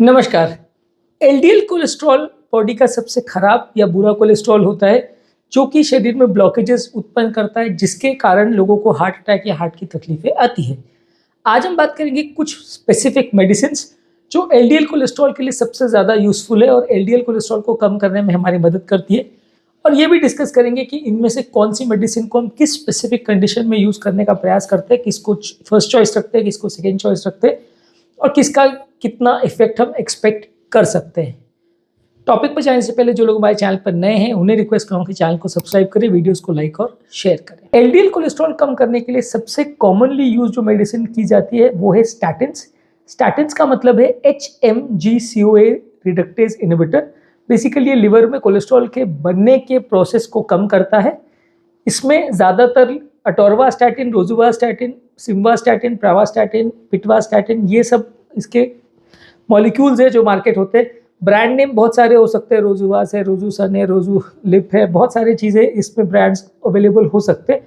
नमस्कार। LDL cholesterol body का सबसे खराब या बुरा कोलेस्ट्रॉल होता है जो कि शरीर में ब्लॉकेजेस उत्पन्न करता है जिसके कारण लोगों को हार्ट अटैक या हार्ट की तकलीफें आती है। आज हम बात करेंगे कुछ स्पेसिफिक मेडिसिन्स जो एलडीएल कोलेस्ट्रॉल के लिए सबसे ज़्यादा यूज़फुल है और एलडीएल कोलेस्ट्रॉल को कम करने में हमारी मदद करती है। और ये भी डिस्कस करेंगे कि इनमें से कौन सी मेडिसिन को हम किस स्पेसिफिक कंडीशन में यूज़ करने का प्रयास करते हैं, किसको फर्स्ट चॉइस रखते हैं, किसको सेकेंड चॉइस रखते हैं और किसका कितना इफेक्ट हम एक्सपेक्ट कर सकते हैं। टॉपिक पर जाने से पहले जो लोग हमारे चैनल पर नए हैं उन्हें रिक्वेस्ट करूँगा कि चैनल को सब्सक्राइब करें, वीडियोस को लाइक और शेयर करें। एलडीएल कोलेस्ट्रॉल कम करने के लिए सबसे कॉमनली यूज जो मेडिसिन की जाती है वो है स्टैटिन्स। स्टैटिन्स का मतलब है HMG-CoA रिडक्टेज इनहिबिटर। बेसिकली ये लिवर में कोलेस्ट्रॉल के बनने के प्रोसेस को कम करता है। इसमें ज़्यादातर अटोरवास्टैटिन, रोजुवास्टैटिन, सिम्वास्टैटिन, प्रावास्टैटिन, पिटवास्टैटिन ये सब इसके मॉलिक्यूल्स है जो मार्केट होते हैं। ब्रांड नेम बहुत सारे हो सकते हैं, रोजुवास है, रोजुसन है, रोजुलिप है, बहुत सारी चीज़ें इसमें ब्रांड्स अवेलेबल हो सकते हैं।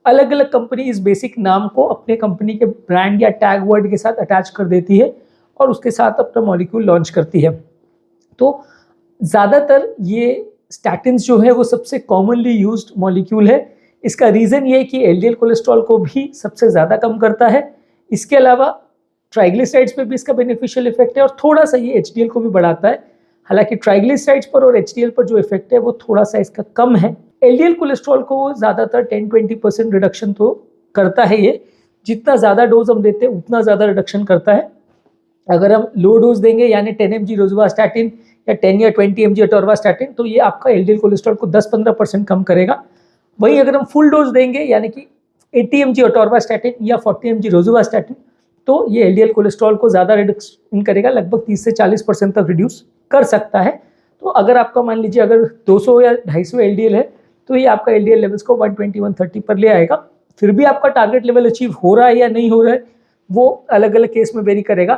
अलग अलग कंपनी इस बेसिक नाम को अपने कंपनी के ब्रांड या टैग वर्ड के साथ अटैच कर देती है और उसके साथ अपना मॉलिक्यूल लॉन्च करती है। तो ज़्यादातर ये स्टैटिन्स जो है वो सबसे कॉमनली यूज्ड मॉलिक्यूल है। इसका रीज़न ये है कि एलडीएल कोलेस्ट्रॉल को भी सबसे ज़्यादा कम करता है। इसके अलावा ट्राइग्लिसराइड्स पे भी इसका बेनिफिशियल इफेक्ट है और थोड़ा सा ये एचडीएल को भी बढ़ाता है। हालांकि ट्राइग्लिसराइड्स पर और एचडीएल पर जो इफेक्ट है वो थोड़ा सा इसका कम है। एलडीएल कोलेस्ट्रॉल को ज़्यादातर 10-20% रिडक्शन तो करता है ये। जितना ज़्यादा डोज हम देते हैं उतना ज़्यादा रिडक्शन करता है। अगर हम लो डोज देंगे यानी 10 mg रोजुवास्टैटिन या 10 या 20 mg अटोरवास्टैटिन तो ये आपका एलडीएल कोलेस्ट्रॉल को 10-15% कम करेगा। वहीं अगर हम फुल डोज देंगे यानी कि 80 mg अटोरवास्टैटिन या 40 mg रोजुवास्टैटिन तो ये एलडीएल कोलेस्ट्रॉल को ज़्यादा रिडक्शन करेगा, लगभग 30 से 40% तक रिड्यूस कर सकता है। तो अगर आपका मान लीजिए अगर 200 या 250 एलडीएल है तो ये आपका एलडीएल लेवल्स को 120-130 पर ले आएगा। फिर भी आपका टारगेट लेवल अचीव हो रहा है या नहीं हो रहा है वो अलग अलग केस में वेरी करेगा।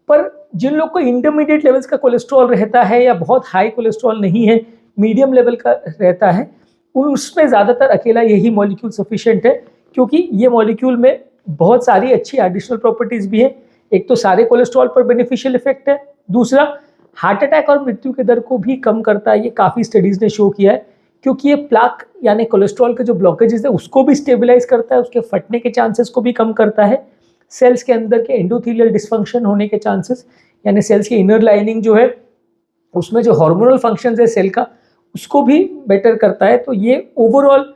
पर जिन लोग को इंटरमीडिएट लेवल्स का कोलेस्ट्रॉल रहता है या बहुत हाई कोलेस्ट्रॉल नहीं है, मीडियम लेवल का रहता है, उसमें ज़्यादातर अकेला यही मॉलिक्यूल सफिशिएंट है क्योंकि ये मॉलिक्यूल में बहुत सारी अच्छी एडिशनल प्रॉपर्टीज़ भी हैं। एक तो सारे कोलेस्ट्रॉल पर बेनिफिशियल इफेक्ट है, दूसरा हार्ट अटैक और मृत्यु के दर को भी कम करता है। ये काफ़ी स्टडीज़ ने शो किया है क्योंकि ये प्लाक यानी कोलेस्ट्रॉल के जो ब्लॉकेजेस है उसको भी स्टेबलाइज करता है, उसके फटने के चांसेस को भी कम करता है। सेल्स के अंदर के एंडोथेलियल डिस्फंक्शन होने के चांसेस यानी सेल्स की इनर लाइनिंग जो है उसमें जो हार्मोनल फंक्शंस है सेल का उसको भी बेटर करता है। तो ये ओवरऑल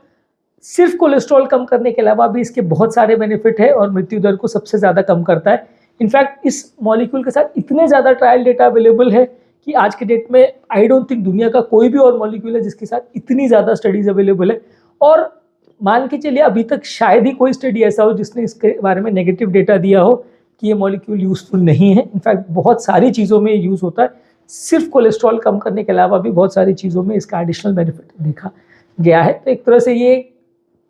सिर्फ कोलेस्ट्रॉल कम करने के अलावा भी इसके बहुत सारे बेनिफिट है और मृत्यु दर को सबसे ज़्यादा कम करता है। इनफैक्ट इस मॉलिक्यूल के साथ इतने ज़्यादा ट्रायल डेटा अवेलेबल है कि आज के डेट में आई डोंट थिंक दुनिया का कोई भी और मॉलिक्यूल है जिसके साथ इतनी ज़्यादा स्टडीज़ अवेलेबल है। और मान के चलिए अभी तक शायद ही कोई स्टडी ऐसा हो जिसने इसके बारे में नेगेटिव डेटा दिया हो कि ये मॉलिक्यूल यूज़फुल नहीं है। इनफैक्ट बहुत सारी चीज़ों में यूज़ होता है, सिर्फ कोलेस्ट्रॉल कम करने के अलावा भी बहुत सारी चीज़ों में इसका एडिशनल बेनिफिट देखा गया है। तो एक तरह से ये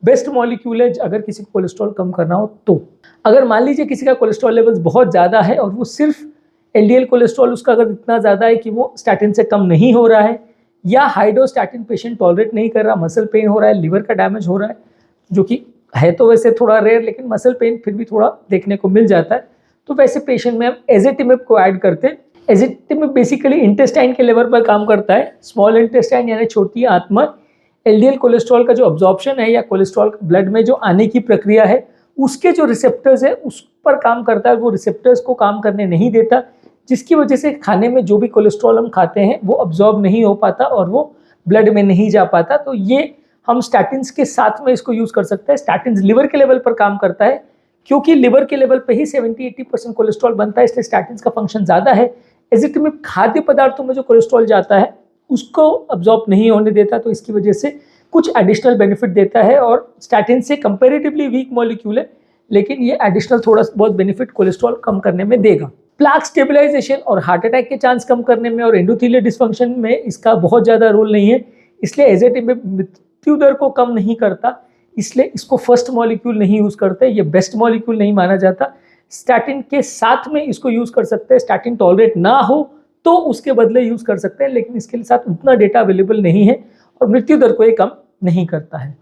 बेस्ट मॉलिक्यूल है अगर किसी को कोलेस्ट्रॉल कम करना हो तो। अगर मान लीजिए किसी का कोलेस्ट्रॉल लेवल्स बहुत ज़्यादा है और वो सिर्फ एलडीएल कोलेस्ट्रॉल उसका अगर इतना ज़्यादा है कि वो स्टैटिन से कम नहीं हो रहा है या high dose statin patient tolerate नहीं कर रहा, मसल पेन हो रहा है, लिवर का डैमेज हो रहा है जो कि है तो वैसे थोड़ा रेयर लेकिन मसल पेन फिर भी थोड़ा देखने को मिल जाता है, तो वैसे पेशेंट में हम एजेटिमिब को ऐड करते हैं। एजेटिमिब बेसिकली इंटेस्टाइन के लेवल पर काम करता है। स्मॉल इंटेस्टाइन यानी छोटी आंत एलडीएल कोलेस्ट्रॉल का जो अब्जॉर्प्शन है या कोलेस्ट्रॉल ब्लड में जो आने की प्रक्रिया है उसके जो रिसेप्टर्स है उस पर काम करता है। वो रिसेप्टर्स को काम करने नहीं देता जिसकी वजह से खाने में जो भी कोलेस्ट्रॉल हम खाते हैं वो अब्जॉर्ब नहीं हो पाता और वो ब्लड में नहीं जा पाता। तो ये हम स्टैटिन्स के साथ में इसको यूज़ कर सकते हैं। स्टैटिन्स लिवर के लेवल पर काम करता है क्योंकि लिवर के लेवल पर ही 70-80% कोलेस्ट्रॉल बनता है, इसलिए स्टैटिन्स का फंक्शन ज़्यादा है। एजिटिमिब खाद्य पदार्थों में जो कोलेस्ट्रॉल जाता है उसको अब्जॉर्ब नहीं होने देता, तो इसकी वजह से कुछ एडिशनल बेनिफिट देता है और स्टैटिन से कंपैरेटिवली वीक मॉलिक्यूल है लेकिन ये एडिशनल थोड़ा बहुत बेनिफिट कोलेस्ट्रॉल कम करने में देगा। प्लाक स्टेबलाइजेशन और हार्ट अटैक के चांस कम करने में और एंडोथेलियल डिस्फंक्शन में इसका बहुत ज़्यादा रोल नहीं है, इसलिए एजेटिमिब मृत्यु दर को कम नहीं करता, इसलिए इसको फर्स्ट मॉलिक्यूल नहीं यूज़ करते, ये बेस्ट मॉलिक्यूल नहीं माना जाता। स्टैटिन के साथ में इसको यूज़ कर सकते हैं, स्टैटिन टॉलरेट ना हो तो उसके बदले यूज़ कर सकते हैं लेकिन इसके साथ उतना डेटा अवेलेबल नहीं है और मृत्यु दर को ये कम नहीं करता है।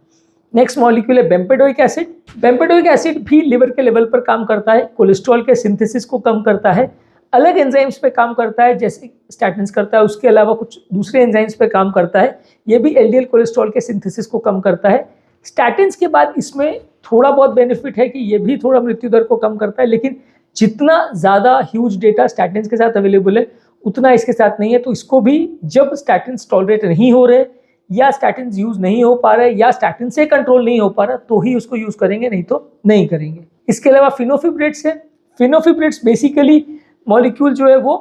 नेक्स्ट मॉलिक्यूल है बेम्पेडोइक एसिड। बेम्पेडोइक एसिड भी लिवर के लेवल पर काम करता है, कोलेस्ट्रॉल के सिंथेसिस को कम करता है। अलग एंजाइम्स पे काम करता है जैसे स्टैटिन्स करता है, उसके अलावा कुछ दूसरे एंजाइम्स पे काम करता है। ये भी एलडीएल कोलेस्ट्रॉल के सिंथेसिस को कम करता है। स्टैटिन्स के बाद इसमें थोड़ा बहुत बेनिफिट है कि ये भी थोड़ा मृत्यु दर को कम करता है, लेकिन जितना ज़्यादा ह्यूज डेटा स्टैटिन्स के साथ अवेलेबल है उतना इसके साथ नहीं है। तो इसको भी जब स्टैटिन्स टॉलरेट नहीं हो रहे या स्टैटिन्स यूज़ नहीं हो पा रहे या स्टैटिन से कंट्रोल नहीं हो पा रहा तो ही उसको यूज़ करेंगे, नहीं तो नहीं करेंगे। इसके अलावा फिनोफिब्रेट्स है। फिनोफिब्रेट्स बेसिकली मॉलिक्यूल जो है वो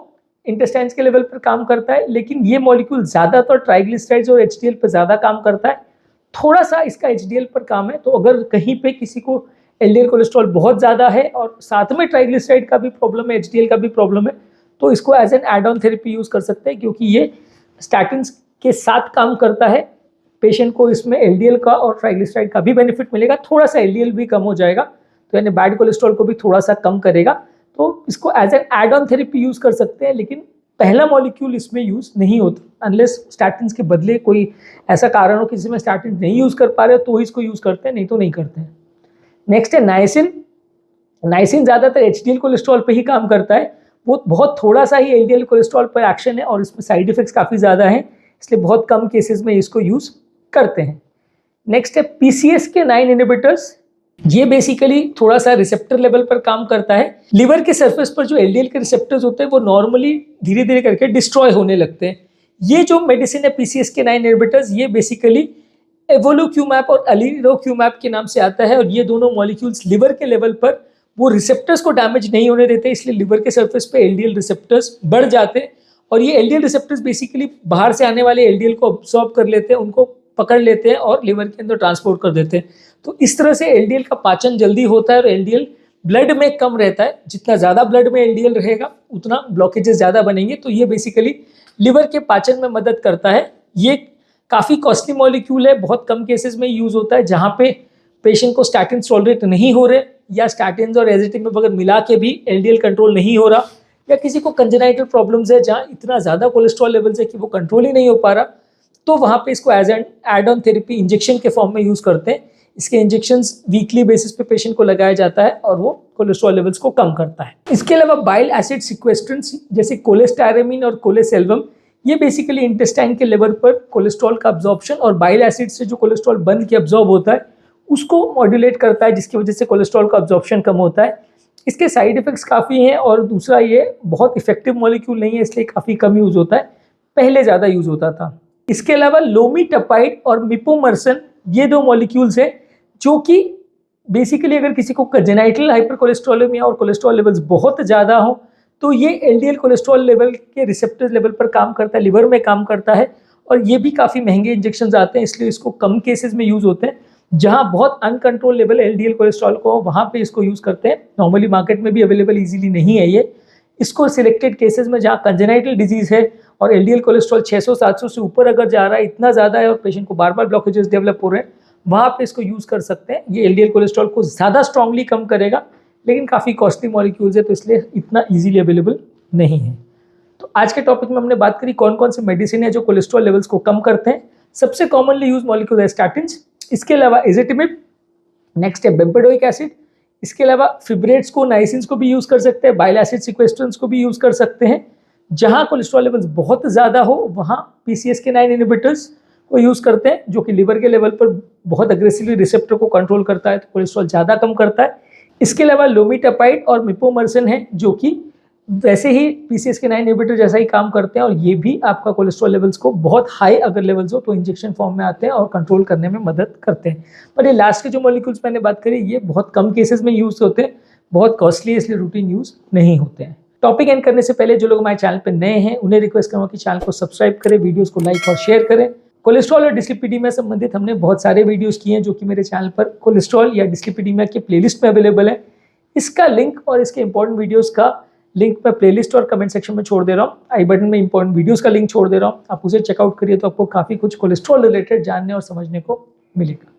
इंटेस्टाइन्स के लेवल पर काम करता है, लेकिन ये मॉलिक्यूल ज़्यादातर ट्राइग्लिसराइड्स और एचडीएल पर ज़्यादा काम करता है। थोड़ा सा इसका एचडीएल पर काम है। तो अगर कहीं पे किसी को एलडीएल कोलेस्ट्रॉल बहुत ज़्यादा है और साथ में ट्राइग्लिसराइड का भी प्रॉब्लम है, एचडीएल का भी प्रॉब्लम है, तो इसको as an add on therapy use कर सकते हैं, क्योंकि ये स्टैटिन्स के साथ काम करता है। पेशेंट को इसमें एलडीएल का और ट्राइग्लिसराइड का भी बेनिफिट मिलेगा, थोड़ा सा एलडीएल भी कम हो जाएगा, तो यानी बैड कोलेस्ट्रॉल को भी थोड़ा सा कम करेगा। तो इसको as an add on therapy use कर सकते हैं, लेकिन पहला मॉलिक्यूल इसमें यूज़ नहीं होता अनलेस स्टैटिन्स के बदले कोई ऐसा कारण हो किसी में स्टैटिन नहीं यूज़ कर पा रहे हो तो इसको यूज़ करते हैं, नहीं तो नहीं करते हैं। नेक्स्ट है नाइसिन। नाइसिन ज़्यादातर एचडीएल कोलेस्ट्रॉल पे ही काम करता है। वो बहुत थोड़ा सा ही एलडीएल कोलेस्ट्रॉल पर एक्शन है और इसमें साइड इफेक्ट्स काफ़ी ज़्यादा हैं, इसलिए बहुत कम केसेस में इसको यूज़ करते हैं। नेक्स्ट है PCSK9 इनहिबिटर्स। ये बेसिकली थोड़ा सा रिसेप्टर लेवल पर काम करता है। लिवर के सरफेस पर जो एलडीएल के रिसेप्टर्स होते हैं वो नॉर्मली धीरे धीरे करके डिस्ट्रॉय होने लगते हैं। ये जो मेडिसिन है PCSK9 इनहिबिटर्स, ये बेसिकली एवोलुक्यूमैब और अलीरोक्यूमैब के नाम से आता है, और ये दोनों मॉलिक्यूल्स लिवर के लेवल पर वो रिसेप्टर्स को डैमेज नहीं होने देते, इसलिए लिवर के सरफेस पे एलडीएल रिसेप्टर्स बढ़ जाते हैं, और ये एलडीएल रिसेप्टर्स बेसिकली बाहर से आने वाले एलडीएल को अब्सॉर्ब कर लेते हैं, उनको पकड़ लेते हैं और लिवर के अंदर ट्रांसपोर्ट कर देते हैं। तो इस तरह से एलडीएल का पाचन जल्दी होता है और एलडीएल ब्लड में कम रहता है। जितना ज़्यादा ब्लड में एलडीएल रहेगा उतना ब्लॉकेजेस ज़्यादा बनेंगे, तो ये बेसिकली लिवर के पाचन में मदद करता है। ये काफ़ी कॉस्टली मॉलिक्यूल है, बहुत कम केसेस में यूज़ होता है जहाँ पे पेशेंट को स्टैटिन टॉलरेट नहीं हो रहे या स्टैटिन और एजिटिमिब अगर मिला के भी एलडीएल कंट्रोल नहीं हो रहा, या किसी को कंजेनाइटल प्रॉब्लम्स है जहाँ इतना ज़्यादा कोलेस्ट्रॉल लेवल्स है कि वो कंट्रोल ही नहीं हो पा रहा, तो वहाँ पे इसको as an add on therapy injection के फॉर्म में यूज़ करते हैं। इसके इंजेक्शंस वीकली बेसिस पे पेशेंट को लगाया जाता है और वो कोलेस्ट्रॉल लेवल्स को कम करता है। इसके अलावा बाइल एसिड सिक्वेस्ट्रेंट्स जैसे कोलेस्टायरेमिन और कोलेसेल्वम, ये बेसिकली इंटेस्टाइन के लेवल पर कोलेस्ट्रॉल का अब्जॉर्प्शन और बाइल एसिड से जो कोलेस्ट्रॉल बन के अब्जॉर्ब होता है उसको मॉड्यूलेट करता है, जिसकी वजह से कोलेस्ट्रॉल का अब्जॉर्प्शन कम होता है। इसके साइड इफेक्ट्स काफ़ी हैं, और दूसरा ये बहुत इफेक्टिव मॉलिक्यूल नहीं है, इसलिए काफ़ी कम यूज़ होता है, पहले ज़्यादा यूज़ होता था। इसके अलावा लोमीटपाइड और मिपोमर्सन, ये दो मॉलिक्यूल्स हैं जो कि बेसिकली अगर किसी को कंजेनाइटल हाइपरकोलेस्ट्रॉलेमिया और कोलेस्ट्रॉल लेवल्स बहुत ज़्यादा हो तो ये एलडीएल कोलेस्ट्रॉल लेवल के रिसेप्टर लेवल पर काम करता है, लिवर में काम करता है, और ये भी काफ़ी महंगे इंजेक्शन आते हैं, इसलिए इसको कम केसेस में यूज़ होते हैं। जहाँ बहुत अनकंट्रोल लेवल एलडीएल कोलेस्ट्रॉल को वहाँ पे इसको यूज़ करते हैं। नॉर्मली मार्केट में भी अवेलेबल इजीली नहीं है ये। इसको सिलेक्टेड केसेस में जहाँ कंजेनाइटल डिजीज़ है और एलडीएल कोलेस्ट्रॉल 600-700 से ऊपर अगर जा रहा है, इतना ज़्यादा है और पेशेंट को बार बार ब्लॉकेजेस डेवलप हो रहे हैं, वहाँ पे इसको यूज़ कर सकते हैं। ये एलडीएल कोलेस्ट्रॉल को ज़्यादा स्ट्रांगली कम करेगा, लेकिन काफ़ी कॉस्टली मॉलिक्यूल्स है तो इसलिए इतना ईजिली अवेलेबल नहीं है। तो आज के टॉपिक में हमने बात करी कौन कौन से मेडिसिन है जो कोलेस्ट्रॉल लेवल्स को कम करते हैं। सबसे कॉमनली यूज मॉलिक्यूल है स्टैटिन्स, इसके अलावा एजिटिमिब, नेक्स्ट है बेम्पेडोइक एसिड, इसके अलावा फिब्रेट्स को, नाइसिन्स को भी यूज़ कर सकते हैं, बाइल एसिड सिक्वेस्ट्रेंट्स को भी यूज़ कर सकते हैं। जहाँ कोलेस्ट्रॉल लेवल्स बहुत ज़्यादा हो वहाँ PCSK9 इनहिबिटर्स को यूज़ करते हैं, जो कि लिवर के लेवल पर बहुत अग्रेसिवली रिसेप्टर को कंट्रोल करता है, तो कोलेस्ट्रॉल ज़्यादा कम करता है। इसके अलावा लोमीटपाइड और मिपोमर्सन है जो कि वैसे ही PCSK9 इनहिबिटर जैसा ही काम करते हैं, और ये भी आपका कोलेस्ट्रॉल लेवल्स को बहुत हाई अगर लेवल्स हो तो इंजेक्शन फॉर्म में आते हैं और कंट्रोल करने में मदद करते हैं। पर ये लास्ट के जो मॉलिक्यूल्स मैंने बात करी ये बहुत कम केसेस में यूज़ होते हैं, बहुत कॉस्टली है, इसलिए रूटीन यूज़ नहीं होते हैं। टॉपिक एंड करने से पहले जो लोग हमारे चैनल पर नए हैं उन्हें रिक्वेस्ट करूँगा कि चैनल को सब्सक्राइब करें, वीडियोज़ को लाइक और शेयर करें। कोलेस्ट्रॉल और डिस्लिपिडीमिया संबंधित हमने बहुत सारे वीडियोज़ किए हैं जो कि मेरे चैनल पर कोलेस्ट्रॉल या डिस्लिपिडीमिया के प्लेलिस्ट में अवेलेबल है। इसका लिंक और इसके इंपॉर्टेंट वीडियोज़ का लिंक मैं प्लेलिस्ट और कमेंट सेक्शन में छोड़ दे रहा हूँ। आई बटन में इंपॉर्टेंट वीडियोस का लिंक छोड़ दे रहा हूँ, आप उसे चेकआउट करिए तो आपको काफ़ी कुछ कोलेस्ट्रॉल रिलेटेड जानने और समझने को मिलेगा।